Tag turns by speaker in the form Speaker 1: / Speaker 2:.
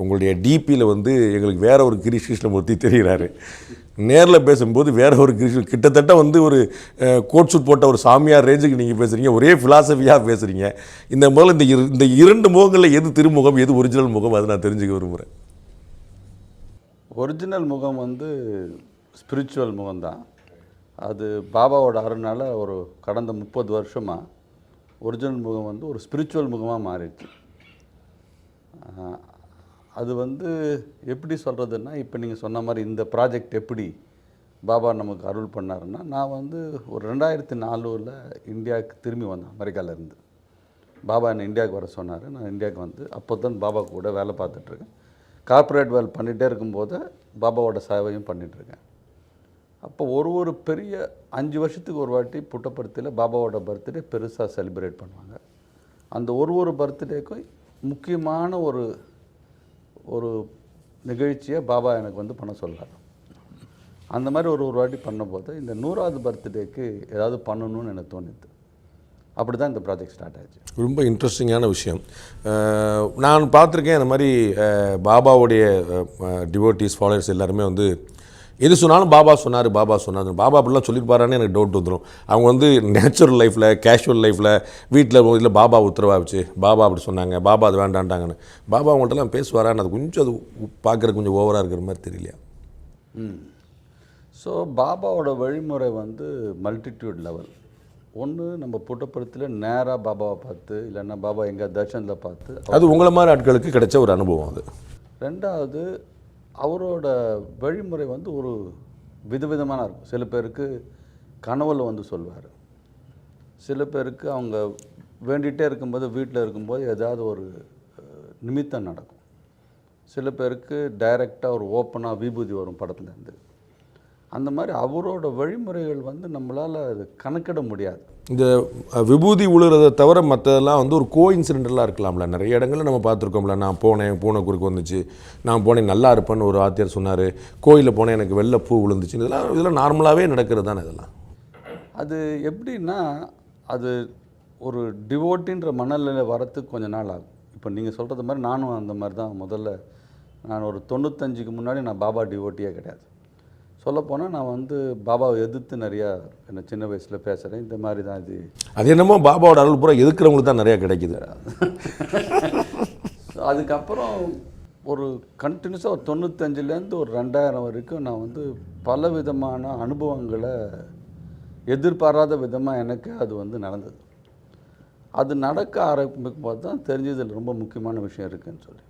Speaker 1: உங்களுடைய டிபியில் வந்து எங்களுக்கு வேற ஒரு கிரீஷ் கிருஷ்ணமூர்த்தி தெரிகிறாரு. நேரில் பேசும்போது வேற ஒரு கிரீஷ், கிட்டத்தட்ட வந்து ஒரு கோட் சூட் போட்ட ஒரு சாமியார் ரேஞ்சுக்கு நீங்கள் பேசுகிறீங்க, ஒரே ஃபிலாசபியாக பேசுகிறீங்க. இந்த முதல்ல இந்த இரண்டு முகங்களில் எது திருமுகம், எது ஒரிஜினல் முகம், அதை நான் தெரிஞ்சுக்க விரும்புகிறேன்.
Speaker 2: ஒரிஜினல் முகம் வந்து ஸ்பிரிச்சுவல் முகம்தான். அது பாபாவோட அருளால் ஒரு கடந்த 30 வருஷமாக ஒரிஜினல் முகம் வந்து ஒரு ஸ்பிரிச்சுவல் முகமாக மாறிடுச்சு. அது வந்து எப்படி சொல்கிறதுன்னா, இப்போ நீங்கள் சொன்ன மாதிரி இந்த ப்ராஜெக்ட் எப்படி பாபா நமக்கு அருள் பண்ணாருன்னா, நான் வந்து ஒரு 2004 இந்தியாவுக்கு திரும்பி வந்தேன் அமெரிக்காவிலேருந்து. பாபா என்னை இந்தியாவுக்கு வர சொன்னார். நான் இந்தியாவுக்கு வந்து அப்போ தான் பாபா கூட வேலை பார்த்துட்ருக்கேன். கார்ப்பரேட் வேலை பண்ணிகிட்டே இருக்கும்போது பாபாவோட சேவையும் பண்ணிகிட்ருக்கேன். அப்போ ஒரு பெரிய 5 வருஷத்துக்கு ஒரு வாட்டி புட்டபர்த்தியில் பாபாவோட பர்த்டே பெருசாக செலிப்ரேட் பண்ணுவாங்க. அந்த ஒரு பர்த்டேக்கும் முக்கியமான ஒரு நிகழ்ச்சியை பாபா எனக்கு வந்து பண்ண சொல்கிறார். அந்த மாதிரி ஒரு வாட்டி பண்ணும்போது இந்த 100வது பர்த்டேக்கு ஏதாவது பண்ணணும்னு எனக்கு தோணுது. அப்படி தான் இந்த ப்ராஜெக்ட் ஸ்டார்ட் ஆச்சு.
Speaker 1: ரொம்ப இன்ட்ரெஸ்டிங்கான விஷயம். நான் பார்த்துருக்கேன், இந்த மாதிரி பாபாவுடைய டிவோட்டீஸ் ஃபாலோவர்ஸ் எல்லாருமே வந்து எது சொன்னாலும் பாபா சொன்னார், பாபா சொன்னார், பாபா அப்படிலாம் சொல்லியிருப்பாரான்னு எனக்கு டவுட் வந்துடும். அவங்க வந்து நேச்சுரல் லைஃப்பில், கேஷுவல் லைஃப்பில், வீட்டில் இதில் பாபா உத்தரவாச்சு, பாபா அப்படி சொன்னாங்க, பாபா அது வேண்டான்ட்டாங்கன்னு பாபா அவங்கள்ட்டலாம் பேசுவாரான்னு அது கொஞ்சம் அது பார்க்குறதுக்கு கொஞ்சம் ஓவராக இருக்கிற மாதிரி தெரியலையா?
Speaker 2: ஸோ பாபாவோட வழிமுறை வந்து மல்டிடியூட் லெவல். ஒன்று, நம்ம புட்டபர்த்தியில் நேராக பாபாவை பார்த்து, இல்லைன்னா பாபா எங்கள் தர்ஷனில் பார்த்து,
Speaker 1: அது உங்களை மாதிரி ஆட்களுக்கு கிடைச்ச ஒரு அனுபவம். அது
Speaker 2: ரெண்டாவது, அவரோட வழிமுறை வந்து ஒரு விதவிதமான இருக்கும். சில பேருக்கு கனவுல வந்து சொல்வார், சில பேருக்கு அவங்க வேண்டிகிட்டே இருக்கும்போது வீட்டில் இருக்கும்போது ஏதாவது ஒரு நிமித்தம் நடக்கும், சில பேருக்கு டைரெக்டாக ஒரு ஓப்பனாக விபூதி வரும் படத்துலேருந்து. அந்த மாதிரி அவரோட வழிமுறைகள் வந்து நம்மளால் அது கணக்கிட முடியாது.
Speaker 1: இந்த விபூதி உழுறதை தவிர மற்றதெல்லாம் வந்து ஒரு இன்சிடென்டெல்லாம் இருக்கலாம்ல. நிறைய இடங்களில் நம்ம பார்த்துருக்கோம்ல. நான் போனேன், பூனை குறுக்கு வந்துச்சு, நான் போனேன் நல்லா இருப்பேன்னு ஒரு ஆத்தியார் சொன்னார், கோயிலில் போனேன் எனக்கு வெள்ளை பூ விழுந்துச்சு, இதெல்லாம் நார்மலாகவே நடக்கிறது தானே. இதெல்லாம்
Speaker 2: அது எப்படின்னா, அது ஒரு டிவோட்டின்ற மனநிலை வரத்துக்கு கொஞ்சம் நாள் ஆகும். இப்போ நீங்கள் சொல்கிறது மாதிரி நானும் அந்த மாதிரி தான். முதல்ல நான் ஒரு 95க்கு முன்னாடி நான் பாபா டிவோட்டியே கிடையாது. சொல்லப்போனால் நான் வந்து பாபாவை எதிர்த்து நிறையா என்ன சின்ன வயசில் பேசுகிறேன். இந்த மாதிரி தான் அது
Speaker 1: என்னமோ பாபாவோட அருள் பூரா எதிர்க்கிறவங்களுக்கு தான் நிறையா கிடைக்குது.
Speaker 2: அதுக்கப்புறம் ஒரு கண்டினியூஸாக ஒரு 95லேருந்து ஒரு 2000 வரைக்கும் நான் வந்து பல விதமான அனுபவங்களை எதிர்பாராத விதமாக எனக்கு அது வந்து நடந்தது. அது நடக்க ஆரம்பிக்கும் போது தான் தெரிஞ்சதில் ரொம்ப முக்கியமான விஷயம் இருக்குதுன்னு சொல்லி.